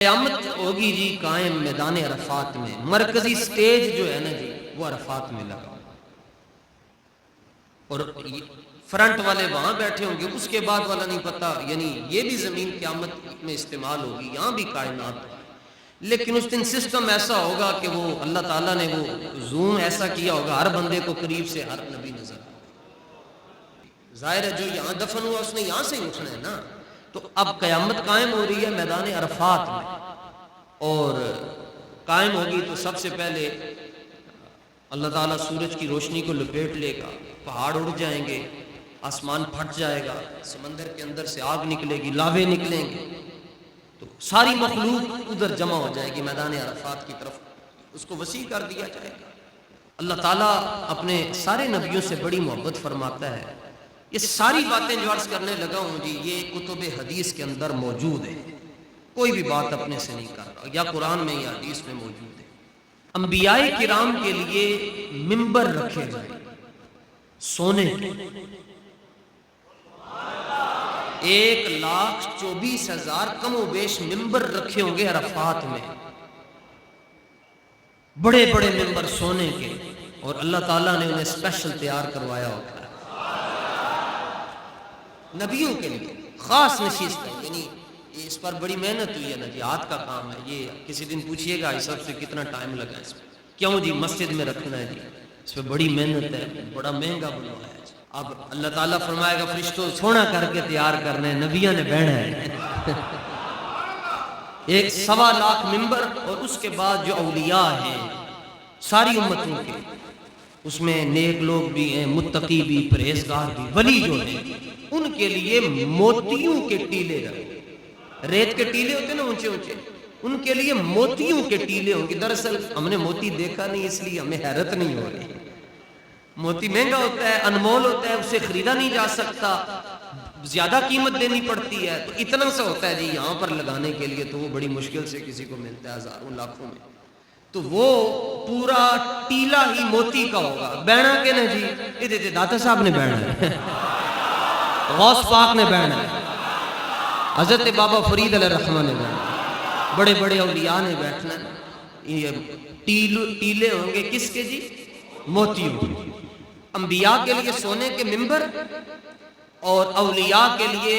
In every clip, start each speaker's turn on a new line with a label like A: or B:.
A: قیامت ہوگی جی قائم میدان عرفات میں، مرکزی سٹیج جو ہے نا جی وہ عرفات میں لگا، اور فرنٹ والے وہاں بیٹھے ہوں گے، اس کے بعد والا نہیں پتا، یعنی یہ بھی زمین قیامت میں استعمال ہوگی، یہاں بھی کائنات ہوگی، لیکن اس دن سسٹم ایسا ہوگا کہ وہ اللہ تعالیٰ نے وہ زوم ایسا کیا ہوگا، ہر بندے کو قریب سے ہر نبی نظر آئے۔ ظاہر ہے جو یہاں دفن ہوا اس نے یہاں سے ہی اٹھنا ہے نا، تو اب قیامت قائم ہو رہی ہے میدان عرفات میں، اور قائم ہوگی تو سب سے پہلے اللہ تعالیٰ سورج کی روشنی کو لپیٹ لے گا، پہاڑ اڑ جائیں گے، آسمان پھٹ جائے گا، سمندر کے اندر سے آگ نکلے گی، لاوے نکلیں گے، تو ساری مخلوق ادھر جمع ہو جائے گی میدان عرفات کی طرف، اس کو وسیع کر دیا جائے گا۔ اللہ تعالیٰ اپنے سارے نبیوں سے بڑی محبت فرماتا ہے۔ یہ ساری باتیں جو عرض کرنے لگا ہوں جی یہ کتب حدیث کے اندر موجود ہے، کوئی بھی بات اپنے سے نہیں کر رہا، یا قرآن میں یا حدیث میں موجود ہے۔ انبیاء کرام کے لیے ممبر رکھے گئے سونے کے، 1,24,000 کم و بیش ممبر رکھے ہوں گے عرفات میں، بڑے بڑے ممبر سونے کے، اور اللہ تعالیٰ نے انہیں اسپیشل تیار کروایا ہوتا ہے نبیوں کے لیے، خاص نشست ہے، یعنی اس پر بڑی محنت ہوئی ہے نا جی، ہاتھ کا کام ہے، یہ کسی دن پوچھئے گا اس سب سے کتنا ٹائم لگا اس میں، کیوں جی مسجد میں رکھنا ہے جی، اس پہ بڑی محنت ہے، بڑا مہنگا بنوایا ہے۔ اب اللہ تعالیٰ فرمائے گا فرشتوں سونا کر کے تیار کرنے، نبیوں نے بہنا ہے 1.25 ممبر، اور اس کے بعد جو اولیاء ہیں ساری امتوں کے، اس میں نیک لوگ بھی ہیں، متقی بھی، پرہیزگار بھی، ولی جو ہیں ان کے لیے موتیوں کے ٹیلے رکھے، ریت کے ٹیلے ہوتے ہیں نا اونچے اونچے، ان کے لیے موتیوں کے ٹیلے ہوں گے۔ دراصل ہم نے موتی دیکھا نہیں اس لیے ہمیں حیرت نہیں ہو رہی، موتی مہنگا ہوتا ہے، انمول ہوتا ہے، اسے خریدا نہیں جا سکتا، زیادہ قیمت دینی پڑتی ہے، تو اتنا سا ہوتا ہے جی یہاں پر لگانے کے لیے، تو وہ بڑی مشکل سے کسی کو ملتا ہے، ہزاروں لاکھوں میں، تو وہ پورا ٹیلا ہی موتی کا ہوگا۔ بینا کے نا جی یہ داتا صاحب نے بینا ہے، غوث پاک نے بینا ہے، حضرت بابا فرید علیہ الرحمہ نے بینا ہے، بڑے بڑے اولیاء نے بیٹھنا ہے، یہ ٹیلے ہوں گے کس کے جی؟ موتیوں۔ انبیاء کے لیے سونے کے ممبر، اور اولیاء کے لیے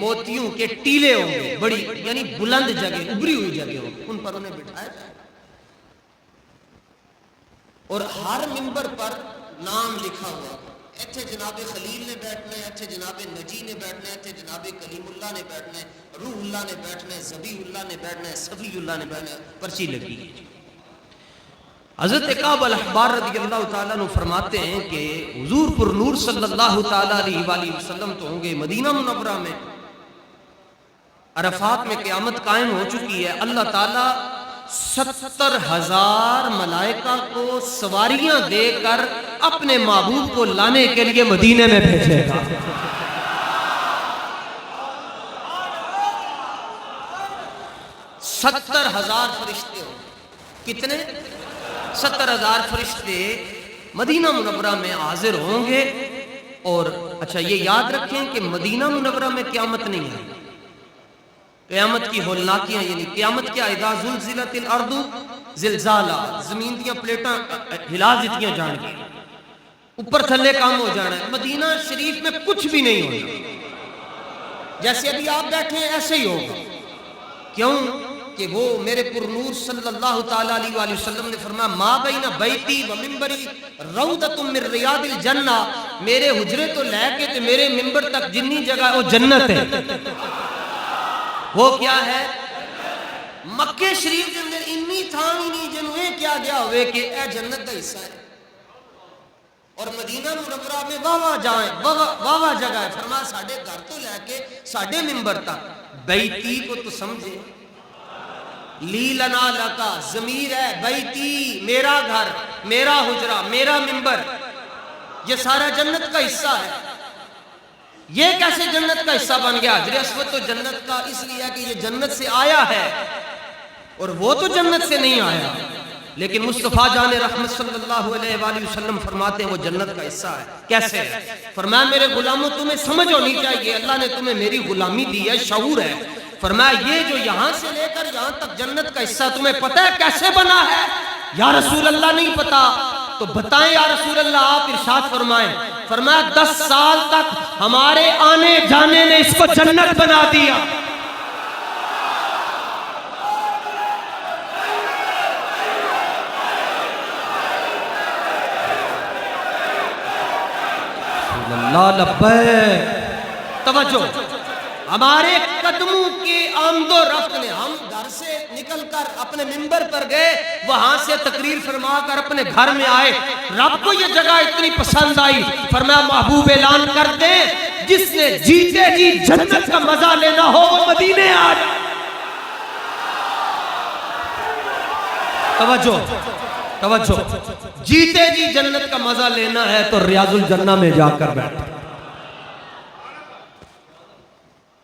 A: موتیوں کے ٹیلے ہوں گے، بڑی یعنی بلند جگہ، ابری ہوئی جگہ ہوں گے، ان پر انہیں بٹھایا جائے، اور ہر ممبر پر نام لکھا ہوا، ایتھے جناب خلیل نے بیٹھنا ہے، ایتھے جناب نجی نے بیٹھنا ہے، ایتھے جناب کلیم اللہ نے بیٹھنا ہے، روح اللہ نے بیٹھنا ہے، ذبیح اللہ نے بیٹھنا ہے، صفی اللہ نے بیٹھنا ہے، پرچی لگی ہے۔ حضرت کعب الاحبار رضی اللہ تعالیٰ عنہ فرماتے ہیں کہ حضور پر نور صلی اللہ تعالیٰ علیہ وآلہ وسلم تو ہوں گے مدینہ منورہ میں، عرفات میں قیامت قائم ہو چکی ہے، اللہ تعالیٰ 70,000 ملائکہ کو سواریاں دے کر اپنے محبوب کو لانے کے لیے مدینے میں بھیجے گا۔ 70,000 فرشتے ہوں، کتنے؟ 70,000 فرشتے مدینہ منورہ میں حاضر ہوں گے، اور اچھا یہ یاد رکھیں کہ مدینہ منورہ میں قیامت نہیں ہے، قیامت کی ہولناکیاں، یعنی قیامت کیا، اذا زلزلت الارض زلزالہ، زمین دیاں پلیٹاں ہلا دیتیاں جان گی، اوپر تھلے کام ہو جانا ہے۔ مدینہ شریف میں کچھ بھی نہیں ہونا، جیسے ابھی آپ بیٹھے ہیں ایسے ہی ہوگا، کیوں کہ وہ میرے پر نور صلی اللہ تعالیٰ علیہ وآلہ وسلم نے فرمایا ما بین بیتی و منبری روضۃ من ریاض الجنہ، میرے حجرے تو لے کے تے میرے منبر تک جنی جگہ ہے وہ جنت ہے۔ وہ کیا ہے؟ مکہ شریف کے اندر انی تھان ہی نہیں جنوں یہ کیا گیا ہوئے کہ اے جنت کا حصہ ہے، اور مدینہ منورہ میں واہ جائیں، واہ جگہ ہے، فرمایا ساڑھے گھر تو لے کے ساڑھے منبر تک، بیتی کو تو سمجھے، لی لنا لکا، ضمیر ہے، بیتی میرا گھر، میرا حجرہ، میرا منبر، یہ سارا جنت کا حصہ ہے۔ یہ کیسے جنت کا حصہ بن گیا؟ حجر اسود تو جنت کا اس لیے کہ یہ جنت سے آیا ہے، اور وہ تو جنت سے نہیں آیا، لیکن مصطفیٰ جان رحمت صلی اللہ علیہ وآلہ وسلم فرماتے ہیں وہ جنت کا حصہ ہے۔ کیسے ہے؟ فرمایا میرے غلاموں تمہیں سمجھ ہونی چاہیے، اللہ نے تمہیں میری غلامی دی ہے، شعور ہے، فرمایا یہ جو یہاں سے لے کر یہاں تک جنت کا حصہ تمہیں پتہ ہے کیسے بنا ہے؟ یا رسول اللہ نہیں پتا۔ تو بتائیں یا رسول اللہ، آپ ارشاد فرمائیں۔ فرمایا 10 سال تک ہمارے آنے جانے نے اس کو جنت بنا دیا۔ اللہ لبیک۔ توجہ، ہمارے قدموں کے آمد و رفت نے، ہم گھر سے نکل کر اپنے منبر پر گئے، وہاں سے تقریر فرما کر اپنے گھر میں آئے، رب کو یہ جگہ اتنی پسند آئی، فرمایا محبوب اعلان کر دیں جس نے جیتے جی جنت کا مزہ لینا ہو وہ مدینے آ جائے۔ توجہ توجہ، جیتے جی جنت کا مزہ لینا ہے تو ریاض الجنہ میں جا کر بیٹھے۔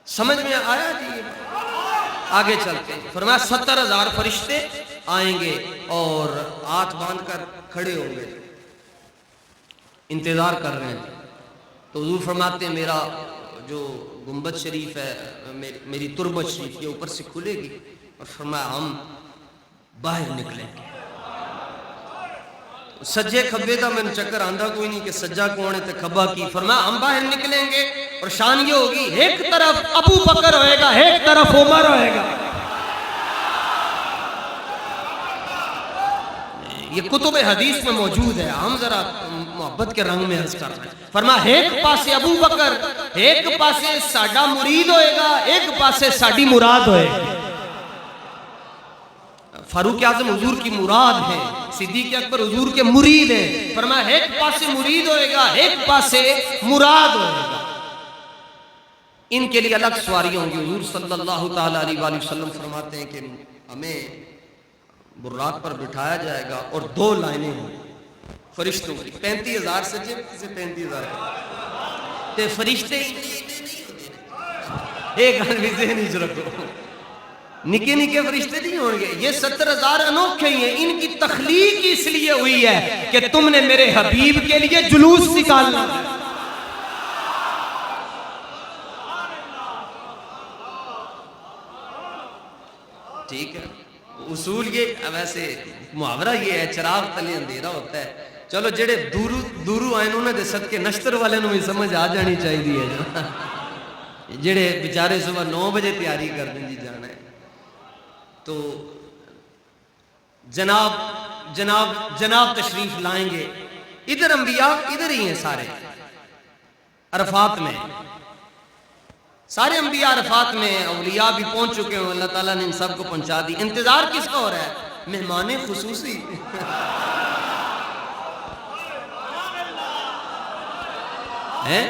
A: سمجھ میں آیا جی؟ آگے چلتے ہیں۔ فرمایا 70,000 فرشتے آئیں گے اور ہاتھ باندھ کر کھڑے ہوں گے، انتظار کر رہے ہیں۔ تو حضور فرماتے ہیں میرا جو گنبد شریف ہے، میری تربت شریف کے اوپر سے کھلے گی، اور فرمایا ہم باہر نکلیں گے۔ سجے کھبے دا میں چکر آندھا کوئی نہیں کہ سجا کون ہے تے کھبا کی۔ فرمایا ہم باہر نکلیں گے اور شان یہ ہوگی، ایک طرف ابو بکر ہوئے گا، ایک طرف عمر ہوئے گا۔ یہ کتب حدیث میں موجود ہے، ہم ذرا محبت کے رنگ میں عرض کر رہے ہیں۔ فرمایا ایک پاسے ابو بکر، ایک پاسے ساڈا مرید ہوئے گا، ایک پاسے ساڈی مراد ہوئے گا۔ فاروق اعظم حضور کی مراد ہے، صدیق اکبر حضور کے مرید ہیں۔ فرمایا ایک پاسے مرید ہوئے گا، ایک پاسے مراد ہوئے گا۔ ان کے لیے الگ سواریاں ہوں گی۔ حضور صلی اللہ تعالیٰ علیہ وآلہ وسلم فرماتے ہیں کہ ہمیں براق پر بٹھایا جائے گا اور 2 لائنیں ہوں فرشتوں کی، 35,000 سجے سے 35,000 تے فرشتے ایک گل بھی ذہن وچ رکھو، نکے نکے فرشتے نہیں ہوں گے، یہ 70,000 انوکھے ہی ہیں۔ ان کی تخلیق اس لیے ہوئی ہے کہ تم نے میرے حبیب کے لیے جلوس نکالنا ہے۔ ٹھیک ہے، اصول یہ، ویسے محاورہ یہ ہے چراغ تلے اندھیرا ہوتا ہے۔ چلو جڑے دورو آئے انہوں نے صدقے نشتر والے نوں بھی سمجھ آ جانی چاہیے ہے، جڑے بیچارے صبح 9 بجے تیاری کر دیں جی جانا ہے۔ تو جناب تشریف لائیں گے۔ ادھر انبیاء ادھر ہی ہیں سارے، عرفات میں، سارے انبیاء عرفات میں، اولیاء بھی پہنچ چکے ہیں، اللہ تعالیٰ نے ان سب کو پہنچا دی۔ انتظار کس کا ہو رہا ہے؟ مہمان خصوصی ہیں،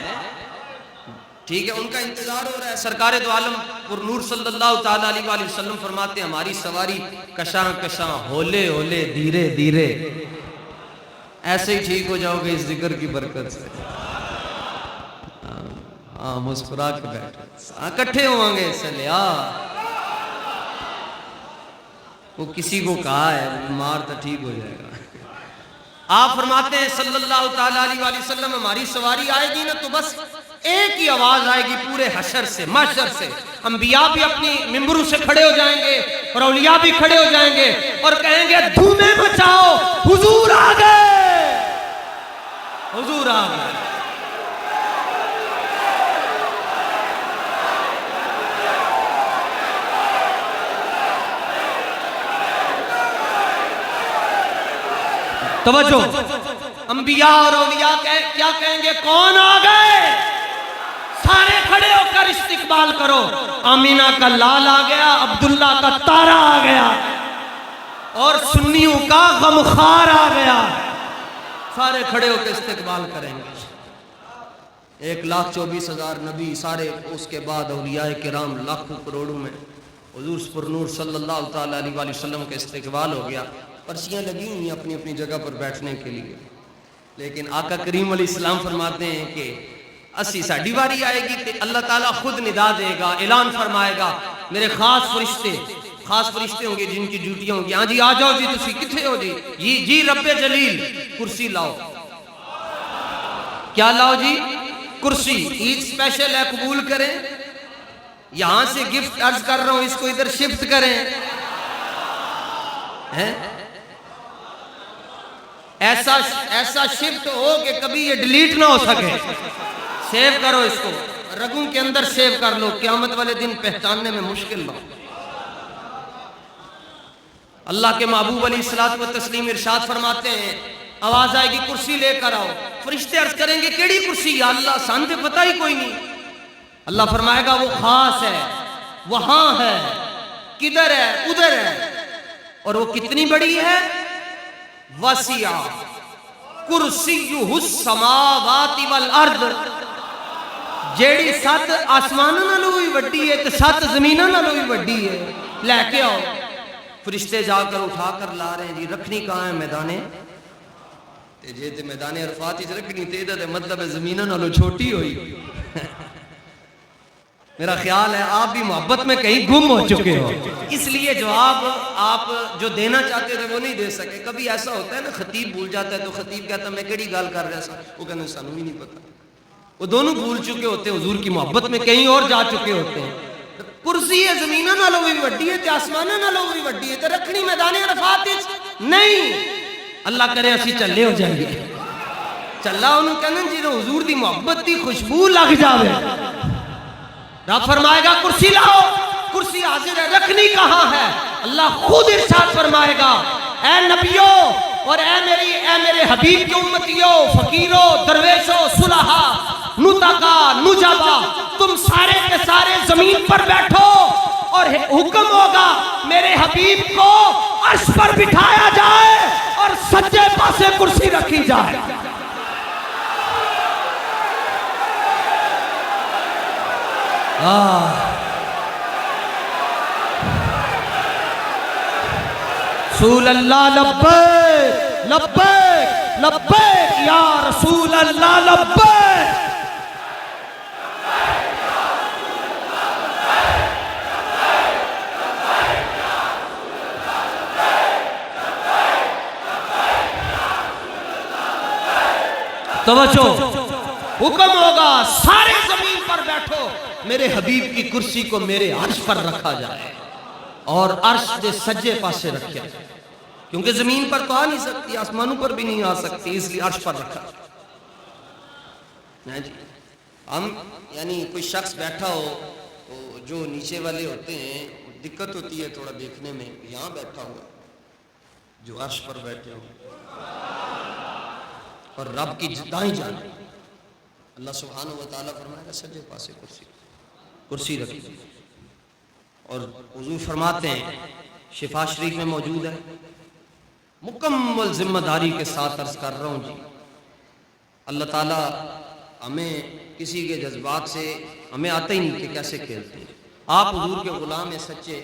A: ٹھیک ہے، ان کا انتظار ہو رہا ہے۔ سرکار دو عالم پر نور صلی اللہ تعالیٰ علیہ وآلہ وسلم فرماتے ہیں ہماری سواری کشاں کشاں، ہولے ہولے، دھیرے دھیرے، ایسے ہی ٹھیک ہو جاؤ گے اس ذکر کی برکت سے۔ ہاں مسکرا کے بیٹھے، اکٹھے ہوں گے سلیا۔ وہ کسی کو کہا ہے بیمار تو ٹھیک ہو جائے گا۔ آپ فرماتے ہیں صلی اللہ تعالیٰ علیہ وآلہ وسلم ہماری سواری آئے گی نا تو بس ایک ہی آواز آئے گی پورے حشر سے، محشر سے۔ انبیاء بھی اپنی ممبروں سے کھڑے ہو جائیں گے اور اولیاء بھی کھڑے ہو جائیں گے اور کہیں گے دھومے مچاؤ، حضور آ گئے، حضور آ گئے۔ توجہ، انبیاء اور اولیاء کیا کہیں گے؟ کون آ گئے؟ سارے کھڑے ہو کر استقبال کرو۔ آمینہ کا لال آ گیا، عبداللہ کا تارا آ گیا، اور سنیوں کا غمخوار آ گیا۔ سارے کھڑے ہو کے استقبال کریں گے۔ 1,24,000 نبی، سارے اس کے بعد اولیاء کرام لاکھوں کروڑوں میں حضور پر نور صلی اللہ تعالیٰ علیہ وآلہ وسلم کا استقبال ہو گیا۔ پرچیاں لگی ہوئی ہیں اپنی اپنی جگہ پر بیٹھنے کے لیے، لیکن آقا کریم علیہ السلام فرماتے ہیں کہ اسی ساڑھی باری آئے گی کہ اللہ تعالیٰ خود ندا دے گا، اعلان فرمائے گا، میرے خاص فرشتے ہوں گے جن کی ڈیوٹیاں ہوں گی، ہاں جی آ جاؤ جی، تسی کتھے ہو جی، جی رب جلیل کرسی لاؤ۔ کیا لاؤ جی؟ کرسی، عید سپیشل ہے، قبول کریں۔ یہاں سے گفٹ عرض کر رہا ہوں، اس کو ادھر شفٹ کریں. ایسا شفٹ ہو کہ کبھی یہ ڈیلیٹ نہ ہو سکے. سیو کرو اس کو، رگوں کے اندر سیو کر لو، قیامت والے دن پہچاننے میں مشکل نہ ہو. اللہ کے محبوب علیہ الصلوۃ والتسلیم ارشاد فرماتے ہیں، آواز آئے گی کرسی لے کر آؤ. فرشتے عرض کریں گے کیڑی کرسی یا اللہ، سان تے پتہ ہی کوئی نہیں. اللہ فرمائے گا وہ خاص ہے، وہاں ہے، کدھر ہے، ادھر ہے. اور وہ کتنی بڑی ہے؟ وسیع کرسیہ السماوات والارض. جیڑی 7 آسمانوں نالوں بھی وڈی ہے تے 7 زمینوں نالوں بھی وڈی ہے. لے کے آؤ. فرشتے جا کر اٹھا کر لا رہے ہیں. جی رکھنی کہاں ہے؟ میدانے تے جے تے میدان عرفات وچ رکھنی تے دا مطلب ہے زمینوں نالوں چھوٹی ہوئی. میرا خیال ہے آپ بھی محبت میں کہیں گم ہو چکے ہو، اس لیے جواب آپ جو دینا چاہتے تھے وہ نہیں دے سکے. کبھی ایسا ہوتا ہے نا، خطیب بھول جاتا ہے تو خطیب کہتا ہے میں کیڑی گل کر رہا سا، وہ کہنے سانوں بھی نہیں پتا. وہ دونوں بھول چکے ہوتے ہیں، حضور کی محبت میں کہیں اور جا چکے ہوتے ہیں. کرسی ہے زمینوں نالوں بھی وڈی ہے تے آسمانوں نالوں بھی وڈی ہے تے رکھنی میدان عرفات وچ نہیں. اللہ کرے اسی چلے ہو جائیں گے. چلا انہوں کہنا جی حضور دی محبت دی خوشبو لگ جاوے. رب فرمائے گا کرسی لاؤ. کرسی حاضر ہے، رکھنی کہاں ہے؟ اللہ خود ارشاد فرمائے گا اے نبیو اور اے میرے حبیب کی امتیو، فقیرو، درویشو، صلحا، نتقا، نجبا، تم سارے کے سارے زمین پر بیٹھو اور حکم ہوگا میرے حبیب کو عرش پر بٹھایا جائے اور سجے پاسے کرسی رکھی جائے. رسول اللہ لبیک لبیک لبیک یا رسول اللہ لبیک. توجہ، حکم ہوگا سارے زمین پر بیٹھو، میرے حبیب کی کرسی کو میرے عرش پر رکھا جائے اور عرش دے سجے پاسے رکھا جائے، کیونکہ زمین پر تو آ نہیں سکتی، آسمانوں پر بھی نہیں آ سکتی، اس لیے عرش پر رکھا. ہم یعنی کوئی شخص بیٹھا ہو جو نیچے والے ہوتے ہیں دقت ہوتی ہے تھوڑا دیکھنے میں، یہاں بیٹھا ہوا جو عرش پر بیٹھے ہو اور رب کی دائیں جانب اللہ سبحانہ و تعالیٰ فرمائے گا سجے پاسے کرسی رکھی. اور حضور فرماتے ہیں، شفا شریف میں موجود ہے، مکمل ذمہ داری کے ساتھ عرض کر رہا ہوں جی، اللہ تعالیٰ ہمیں کسی کے جذبات سے ہمیں آتا ہی نہیں کہ کیسے کھیلتے ہیں. آپ حضور کے غلام ہیں سچے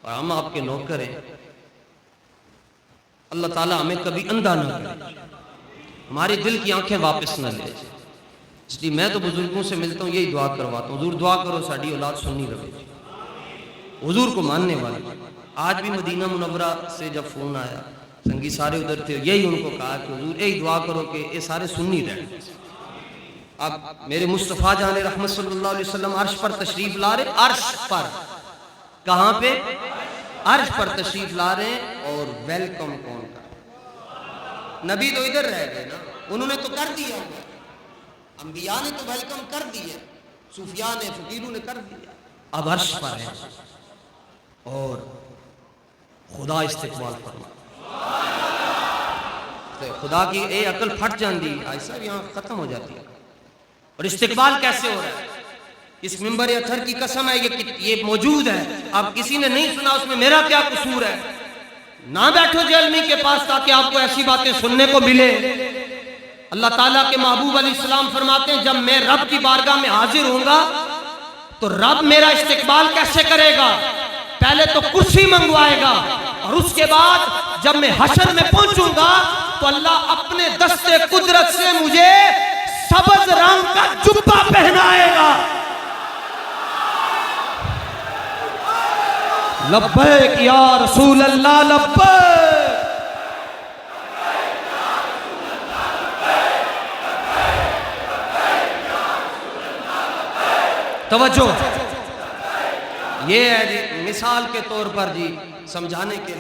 A: اور ہم آپ کے نوکر ہیں. اللہ تعالیٰ ہمیں کبھی اندھا نہ کرے، ہمارے دل کی آنکھیں واپس نہ لے. اس لیے میں تو بزرگوں سے ملتا ہوں، یہی دعا کرواتا ہوں، حضور دعا کرو ساڑھی اولاد سننی رہے، حضور کو ماننے والے. آج بھی مدینہ منورہ سے جب فون آیا، سنگی سارے ادھر تھے، یہی ان کو کہا کہ حضور یہی دعا کرو کہ یہ سارے سننی رہے. اب میرے مصطفیٰ جان رحمت صلی اللہ علیہ وسلم عرش پر تشریف لا رہے، عرش پر، کہاں پہ؟ عرش پر تشریف لا رہے ہیں. اور ویلکم کون کر؟ نبی تو ادھر رہ گئے نا، انہوں نے تو کر دیا، انبیاء نے تو ویلکم کر دیا، صوفیاء نے، فقیروں نے کر دیا. اب عرش پر ہے اور خدا استقبال فرما. خدا کی اے عقل پھٹ جاندی ایسا یہاں ختم ہو جاتی ہے. اور استقبال کیسے ہو رہا ہے؟ اس منبر اطہر کی قسم ہے یہ موجود ہے. اب کسی نے نہیں سنا، اس میں میرا کیا قصور ہے؟ نہ بیٹھو جہلمی کے پاس تاکہ آپ کو ایسی باتیں سننے کو ملے. اللہ تعالیٰ کے محبوب علیہ السلام فرماتے ہیں جب میں رب کی بارگاہ میں حاضر ہوں گا تو رب میرا استقبال کیسے کرے گا؟ پہلے تو کرسی منگوائے گا اور اس کے بعد جب میں حشر میں پہنچوں گا تو اللہ اپنے دست قدرت سے مجھے سبز رنگ کا جبہ پہنائے گا. لبیک یا رسول اللہ لبیک. توجہ، یہ ہے جی مثال کے طور پر جی سمجھانے کے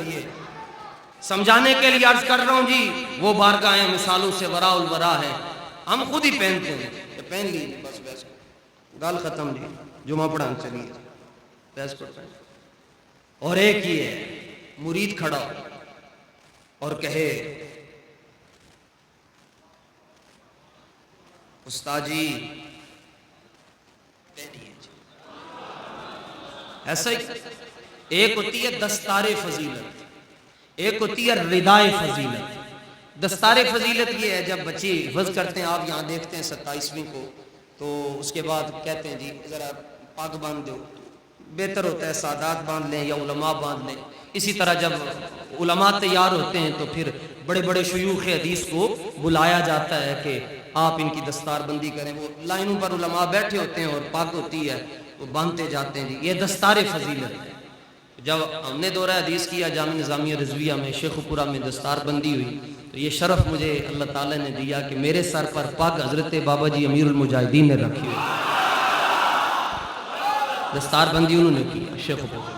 A: لیے عرض کر رہا ہوں جی، وہ بارگاہیں مثالوں سے وراء الورا ہے، ہم خود ہی پہنتے ہیں، پہن لی بس گال ختم جی، جمعہ پڑھانے چلیے بیس پر پہن۔ اور ایک ہی ہے مرید کھڑا اور کہے استاد جی پہنیے جی، ایسا ہی ایک ہوتی ہے دستار فضیلت، ایک ہوتی ہے ردائے فضیلت۔ دستار فضیلت یہ ہے جب بچے حفظ کرتے ہیں، آپ یہاں دیکھتے ہیں 27ویں کو، تو اس کے بعد کہتے ہیں جی ذرا پاگ باندھ دو، بہتر ہوتا ہے سادات باندھ لیں یا علماء باندھ لیں۔ اسی طرح جب علماء تیار ہوتے ہیں تو پھر بڑے بڑے شیوخ حدیث کو بلایا جاتا ہے کہ آپ ان کی دستار بندی کریں، وہ لائنوں پر علماء بیٹھے ہوتے ہیں اور پاگ ہوتی ہے وہ باندھتے جاتے ہیں جی، یہ دستار فضیلت ہے۔ جب ہم نے دورہ حدیث کیا جامع نظامیہ رضویہ میں شیخ پورہ میں دستار بندی ہوئی تو یہ شرف مجھے اللہ تعالیٰ نے دیا کہ میرے سر پر پگ حضرت بابا جی امیر المجاہدین نے رکھی ہوئی، دستار بندی انہوں نے کیا شیخ پورہ۔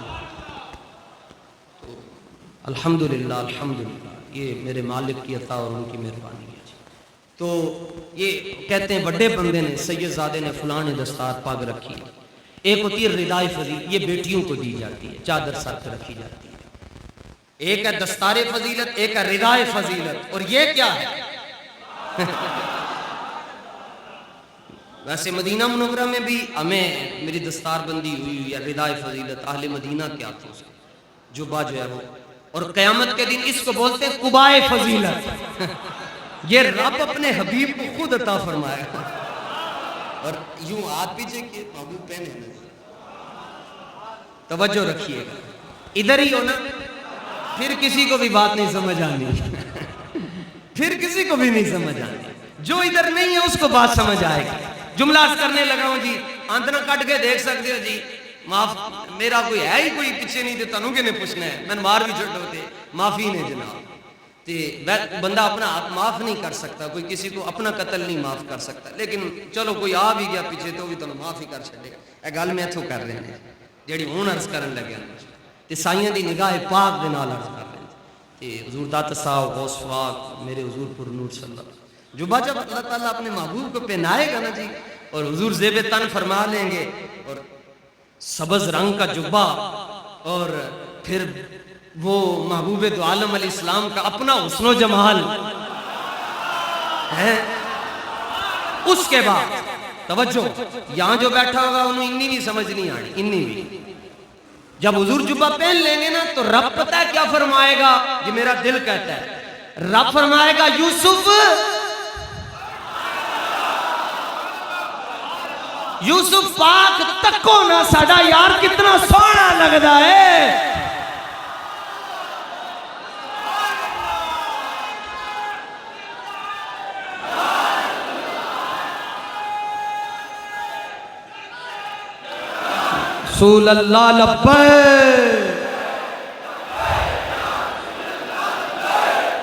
A: الحمدللہ الحمدللہ، یہ میرے مالک کی عطا اور ان کی مہربانی ہے جی۔ تو یہ کہتے ہیں بڑے بندے نے سید زادے نے فلاں نے دستار پاگ رکھی ہے۔ ایک ہوتی ہے ردائے فضیلت، یہ بیٹیوں کو دی جاتی ہے، چادر سر پہ رکھی جاتی ہے۔ ایک ہے دستار فضیلت، ایک ہے ردائے فضیلت، اور یہ کیا ہے؟ ویسے مدینہ منورہ میں بھی ہمیں میری دستار بندی ہوئی یا ردائے فضیلت، اہل مدینہ کے ہاتھوں سے جبہ جو ہے وہ، اور قیامت کے دن اس کو بولتے ہیں قبائے فضیلت۔ یہ رب اپنے حبیب کو خود عطا فرمائے گا، اور یوں ہاتھ پیچھے کہ محبوب پہنے۔ توجہ رکھیے گا، ادھر ہی ہونا، پھر کسی کو بھی بات نہیں سمجھ آنی، پھر کسی کو بھی نہیں سمجھ آنی، جو ادھر نہیں ہے اس کو بات سمجھ آئے گی۔ جملہ کرنے لگا ہوں جی، آندنا کٹ کے دیکھ سکتے ہو جی، معاف میرا کوئی ہے ہی کوئی پیچھے نہیں، تنو کے نے پوچھنا ہے، میں مار بھی چھوڑ ہوتے معافی نے جناب۔ بندہ اپنا آپ معاف نہیں کر سکتا، کوئی کسی کو اپنا قتل نہیں معاف کر سکتا، لیکن چلو کوئی آ بھی گیا پیچھے تو بھی تنو معاف ہی کر چھڑے گا۔ اے گل میں اتھوں کر رہے ہیں جیڑی ہون عرض کرن لگے تے سائیاں دی نگاہ پاک دے نال عرض کر رہے ہیں تے حضور داتا صاحب غوث پاک میرے حضور پر نور صلی اللہ علیہ وسلم جب اللہ تعالیٰ اپنے محبوب کو پہنائے گا نا جی، اور حضور زیب تن فرما لیں گے، اور سبز رنگ کا جبہ، اور پھر وہ محبوب دو عالم علیہ السلام کا اپنا حسن و جمال ہے۔ اس کے بعد توجہ، یہاں جو بیٹھا ہوگا انہوں انی بھی سمجھ نہیں آنی، انی بھی جب حضور جبہ پہن لیں گے نا تو رب پتہ ہے کیا فرمائے گا؟ یہ میرا دل کہتا ہے، رب فرمائے گا یوسف یوسف پاک تکو نا ساڑا یار کتنا سونا لگدا ہے۔ رسول اللہ لبیک،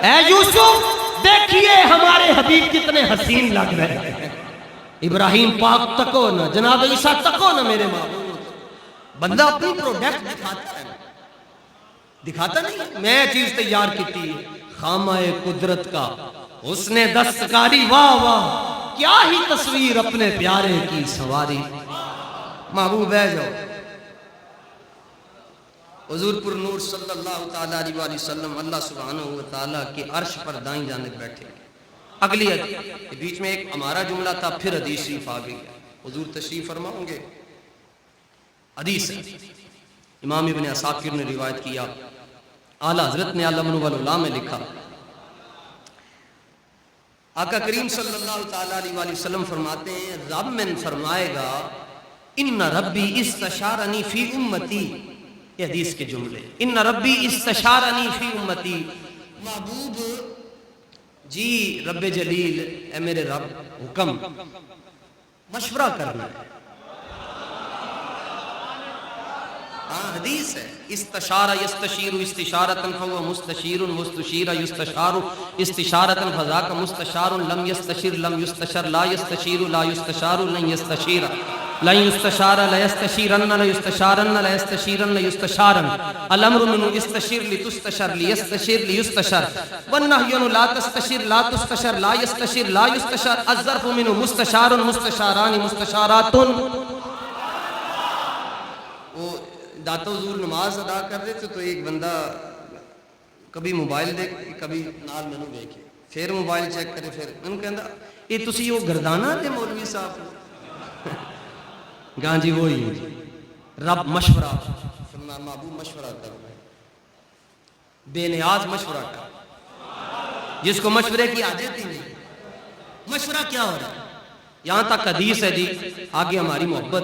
A: اے یوسف دیکھیے ہمارے حبیب کتنے حسین لگ رہے ہیں۔ ابراہیم پاک تکو نا، جناب عیسیٰ تکو نا میرے محبوب۔ بندہ اپنی پروڈکٹ دکھاتا نہیں، میں چیز تیار کیتی ہے، خامہ قدرت کا حسن دستکاری، واہ واہ کیا ہی تصویر اپنے پیارے کی سواری۔ محبوب ہے جو حضور پر نور صلی اللہ تعالیٰ علیہ وسلم اللہ سبحانہ وتعالیٰ کے عرش پر دائیں جانب بیٹھے ہیں۔ اگلی حدیث بیچ میں ایک ہمارا جملہ تھا، پھر حدیث شریف آ گئی، حضور تشریف فرماؤں گے۔ حدیث ہے، امام ابن عساکر نے روایت کیا، اعلیٰ حضرت نے علم والعلا میں لکھا، آقا کریم صلی اللہ تعالیٰ علیہ وسلم فرماتے ہیں، رب من فرمائے گا ان ربی استشارنی فی امتی، یہ حدیث کے جملے، ان ربی استشارنی فی امتی، محبوب جی رب جلیل اے میرے رب حکم مشورہ کرنا ہے۔ حدیث ہے، استشارہ یستشیر استشارتن فهو مستشیر مستشیر یستشار استشارتن فذاک مستشار لم یستشیر لم یستشر لا یستشیر لا یستشار لن یستشیر۔ لا یستشار لا یستشیرن لا یستشارن لا یستشیرن لا یستشارن الامر من استشیر لتستشر لیستشیر لیستشر والنهی لا تستشیر لا تستشر لا یستشیر لا یستشر الظرف من مستشار مستشاران مستشارات. وہ داتا حضور نماز ادا کر رہے تھے تو ایک بندہ کبھی موبائل دیکھ کبھی نال مینو دیکھے پھر موبائل چیک کرے پھر میں کہندا یہ تسی وہ گردانہ دے مولوی صاحب گاں جی وہی رب مشورہ فرمایا محبوب مشورہ کر بے نیاز مشورہ کر جس کو مشورے کی عادت ہی نہیں. مشورہ کیا ہو رہا ہے؟ یہاں تک حدیث ہے جی آگے ہماری محبت.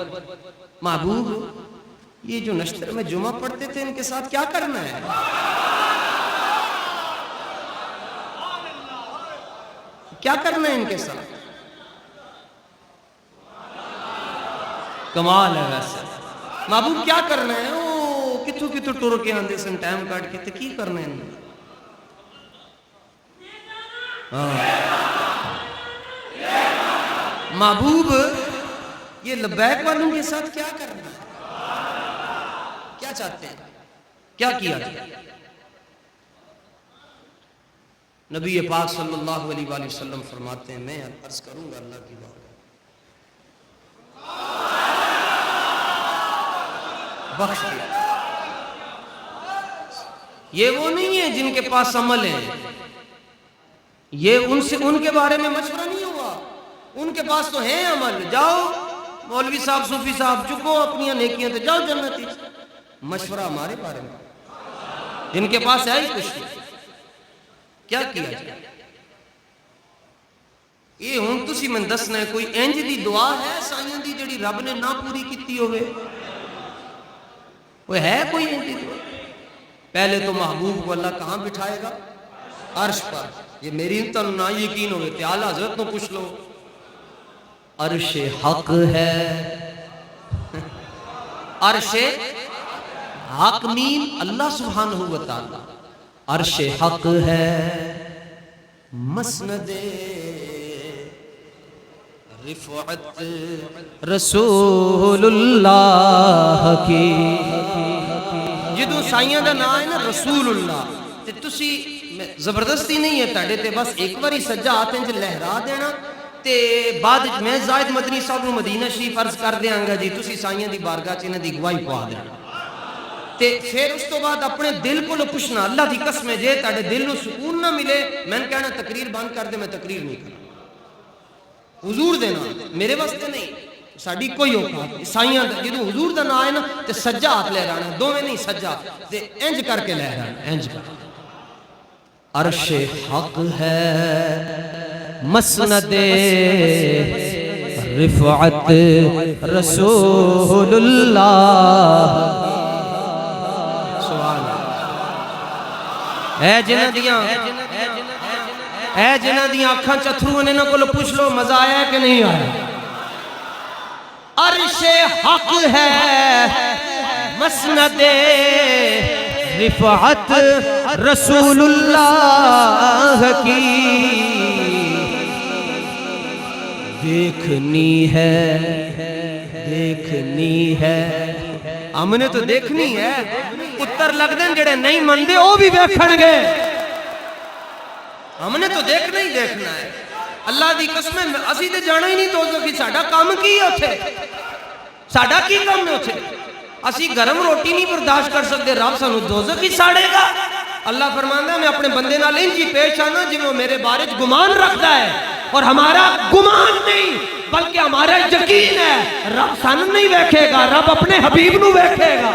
A: محبوب یہ جو نشتر میں جمعہ پڑھتے تھے ان کے ساتھ کیا کرنا ہے؟ کیا کرنا ہے ان کے ساتھ؟ کمال ہے ویسے. محبوب کیا کرنا ہے؟ او کتھو کتھو ٹور کے آندے سن ٹائم کاٹ کے تے کی کرنا ہے انہیں؟ محبوب یہ لبیک والوں کے ساتھ کیا کرنا ہے؟ کیا چاہتے ہیں؟ کیا کیا جائے؟ نبی پاک صلی اللہ علیہ وآلہ وسلم فرماتے ہیں میں عرض کروں گا اللہ کی بات بخش دیا. یہ وہ نہیں ہے جن کے پاس عمل ہے, یہ ان کے بارے میں مشورہ نہیں ہوا, ان کے پاس تو ہیں عمل. جاؤ مولوی صاحب صوفی صاحب چکو اپنی نیکیاں تو جاؤ جنتی. مشورہ ہمارے بارے میں جن کے پاس ہے ہی کچھ نہیں. کیا کیا جائے؟ یہ ہوں تسی میں دسنا ہے کوئی انج دی دعا ہے سائیاں دی جڑی رب نے نہ پوری کیتی ہوئے؟ وہ ہے کوئی انج دی دعا؟ پہلے تو محبوب کو اللہ کہاں بٹھائے گا؟ عرش پر. یہ میری انتر نہ یقین ہوئے تے اعلیٰ حضرت تو پوچھ لو. عرش حق ہے, عرش حق مین اللہ سبحانہ و تعالی. عرش حق ہے مسند رفعت رسول اللہ کی. جدو سائیاں دا نام ہے نا رسول اللہ تے تسی زبردستی نہیں ہے تاڑے تے بس ایک باری سجا آتے ہیں جو لہرا دینا تے بعد میں زائد مدنی صاحب مدینہ شریف عرض کر دیاں گا جی تسی سائیاں دی بارگاہ چینہ دی گواہی پوا دینا تے پھر اس تو بعد اپنے دل کو لو پوچھنا اللہ دی قسم ہے جے تاڑے دل نو سکون نہ ملے میں نے کہنا تقریر بند کر دے میں تقریر نہیں کرنا. حضور دینا میرے واسطے نہیں ساڑی کوئی اوقات عیسائیاں جدو حضور دا نام ہے نا تے سجا ہاتھ لے رہنا دو میں نہیں سجا تے انج کر کے لے رہنا انج کر. عرش حق ہے مسند رفعت رسول اللہ. سبحان اے جنہ دیاں آنکھاں چتھرو انہوں کو پوچھ لو مزہ آیا ہے کہ نہیں آیا؟ عرش حق ہے مسند رفعت رسول اللہ کی. دیکھنی ہے ہم نے تو دیکھنی ہے. اتر لگ دیں جڑے نہیں مندے وہ بھی دیکھن گے. ہم نے تو دیکھنا ہی دیکھنا ہے. اللہ دی قسم ہے اسی تے جانا ہی نہیں دوزخ کی. ساڈا کام کی ہے اوتھے؟ ساڈا کی کام ہے اوتھے؟ اسی گرم روٹی نہیں برداشت کر سکتے رب سانو دوزخ ہی ساڑے گا. اللہ فرماندا ہے میں اپنے بندے نال انج ہی پیش آنا جویں وہ میرے بارے وچ گمان رکھدا ہے اور ہمارا گمان نہیں بلکہ ہمارا یقین ہے رب سانو نہیں ویکھے گا رب اپنے حبیب نو ویکھے گا.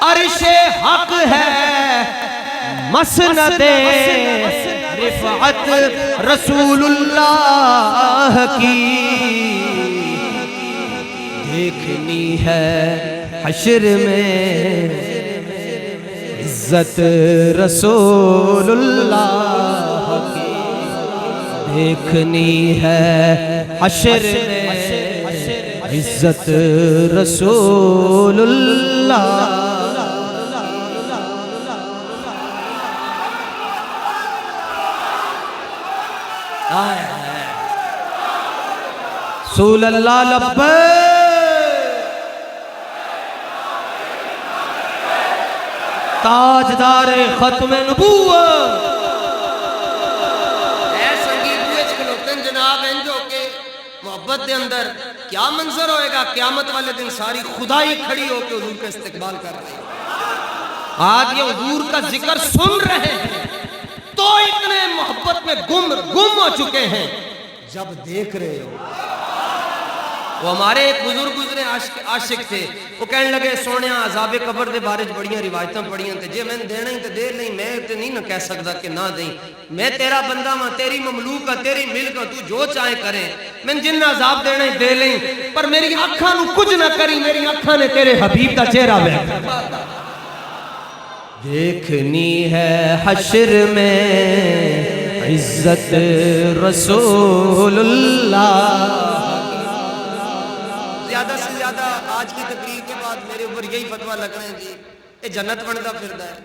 A: عرش حق ہے مسند رفعت رسول اللہ کی. دیکھنی ہے حشر میں عزت رسول اللہ کی. دیکھنی ہے حشر میں عزت رسول اللہ. رسول اللہ لبیک تاجدار ختم نبوت اے سنگیت وچ کھلوتن جناب انجو کے محبت دے اندر کیا منظر ہوئے گا قیامت والے دن ساری خدائی کھڑی ہو کے حضور کا استقبال کر رہی ہے آج یہ حضور کا ذکر سن رہے ہیں تو اتنے محبت میں گم ہو چکے ہیں جب دیکھ رہے ہو وہ ہمارے ایک بزرگ گزرے عاشق تھے وہ کہنے لگے سونیا عذاب قبر دے بارے بڑیاں روایتاں پڑھیاں تے جے میں دینا ہی تے دے نہیں میں تے نہیں نہ کہہ سکتا کہ نہ دیں میں تیرا بندہ ہاں تیری مملوک ہاں تیری ملک ہاں تو جو چاہے کریں میں جن عذاب دینا ہی دے لیں پر میری آنکھاں نو کچھ نہ کری میری آنکھاں نے تیرے حبیب دا چہرہ دیکھا دیکھنی ہے حشر میں عزت رسول اللہ زیادہ سے زیادہ آج کی تقریر کے بعد میرے اوپر یہی فتویٰ لگ رہے ہیں جی یہ جنت بنتا پھردا ہے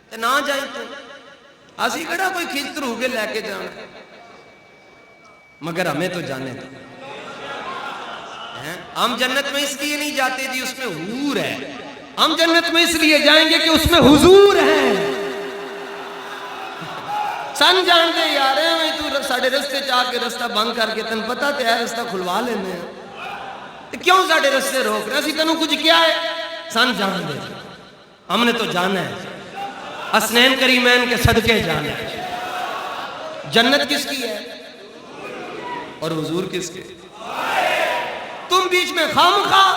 A: تے نہ جائیں تو اسی کہڑا کوئی کھچتر ہو کے لے کے جانا مگر ہمیں تو جانے تھا ہم جنت میں اس لیے نہیں جاتے جی اس میں حور ہے ہم جنت میں اس لیے جائیں گے کہ اس میں حضور ہے سن جان دے یار تو ساڑھے رستے چاہ کے رستہ بند کر کے تن پتا تے ہے رستہ کھلوا لینے ہیں کیوں ساڑھے رستے روک رہے اسی تنوں کچھ کیا ہے سن جان دے ہم نے تو جانا ہے حسنین کریمین کے صدقے جانا ہے جنت کس کی ہے اور حضور کس کے تم بیچ میں خامخواہ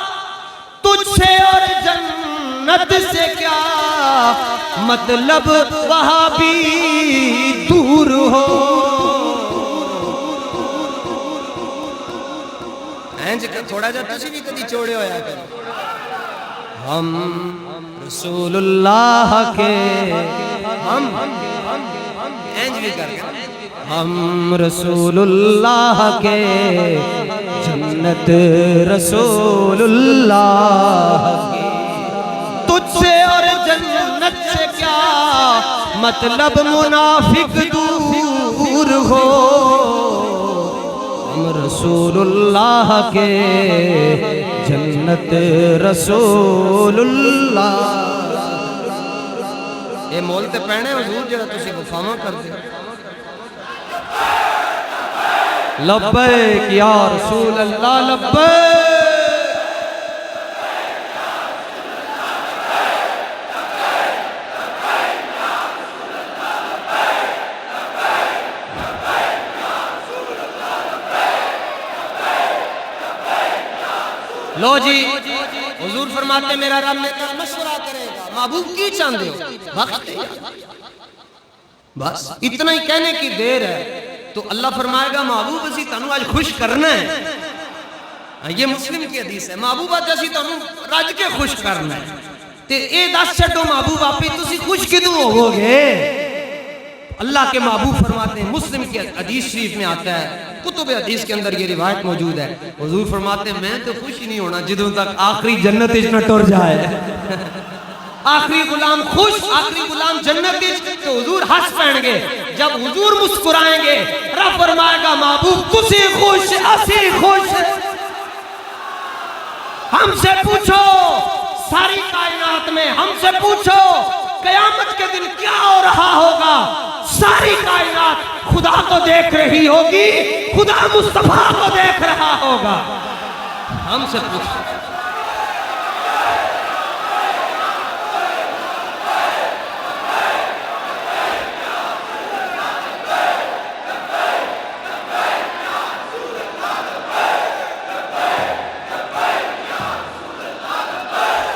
A: تجھ سے اور جنت سے کیا مطلب وہاں بھی دور ہو تھوڑا جا تسی بھی کدی چھوڑے ہویا کرو ہم رسول اللہ کے اینج بھی کر ہم رسول اللہ کے جنت رسول اللہ کی تجھ سے اور جنت سے کیا مطلب منافق دور ہو ہم رسول اللہ کے جنت رسول اللہ یہ مول تے پہنے حضور جڑا تسی وفاواں کردے لبیک یا رسول اللہ لبیک لو جی حضور فرماتے میرا رب میں کا مشورہ کرے گا محبوب کی چاندے ہو وقت بس اتنا ہی کہنے کی دیر ہے تو اللہ فرمائے گا محبوب اسی تانوں آج خوش کرنا ہے یہ مسلم کی حدیث ہے محبوب آج اسی تانوں رج کے خوش کرنا ہے تے اے دس چھڈو محبوب آپ تسی خوش کدوں ہو گے اللہ کے محبوب فرماتے ہیں مسلم کی حدیث شریف میں آتا ہے کتب حدیث کے اندر یہ روایت موجود ہے حضور فرماتے ہیں میں تو خوش ہی نہیں ہونا جدوں تک آخری جنت اچ نہ ٹر جائے آخری غلام خوش آخری غلام جنت اچ تو حضور ہنس پہن گے جب حضور مسکرائیں گے رب فرمائے گا محبوب تسی خوش اسی خوش ہم سے پوچھو ساری کائنات میں ہم سے پوچھو قیامت کے دن کیا ہو رہا ہوگا ساری کائنات خدا کو دیکھ رہی ہوگی خدا مصطفیٰ کو دیکھ رہا ہوگا ہم سے پوچھو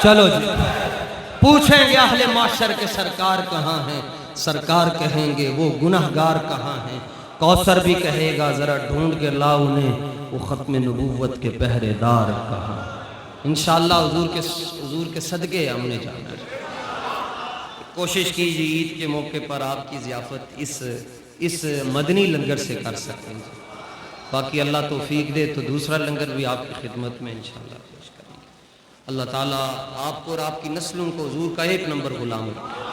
A: چلو جی پوچھیں گے اہل معاشر کے سرکار کہاں ہیں سرکار کہیں گے وہ گناہگار کہاں ہیں کوثر بھی کہے گا ذرا ڈھونڈ کے لا انہیں وہ ختم نبوت کے پہرے دار کہاں انشاءاللہ حضور کے صدقے ہم نے جانا ہے کوشش کیجیے عید کے موقع پر آپ کی ضیافت اس مدنی لنگر سے کر سکیں باقی اللہ توفیق دے تو دوسرا لنگر بھی آپ کی خدمت میں انشاءاللہ پیش کریں گے اللہ تعالیٰ آپ کو اور آپ کی نسلوں کو حضور کا ایک نمبر غلام رکھے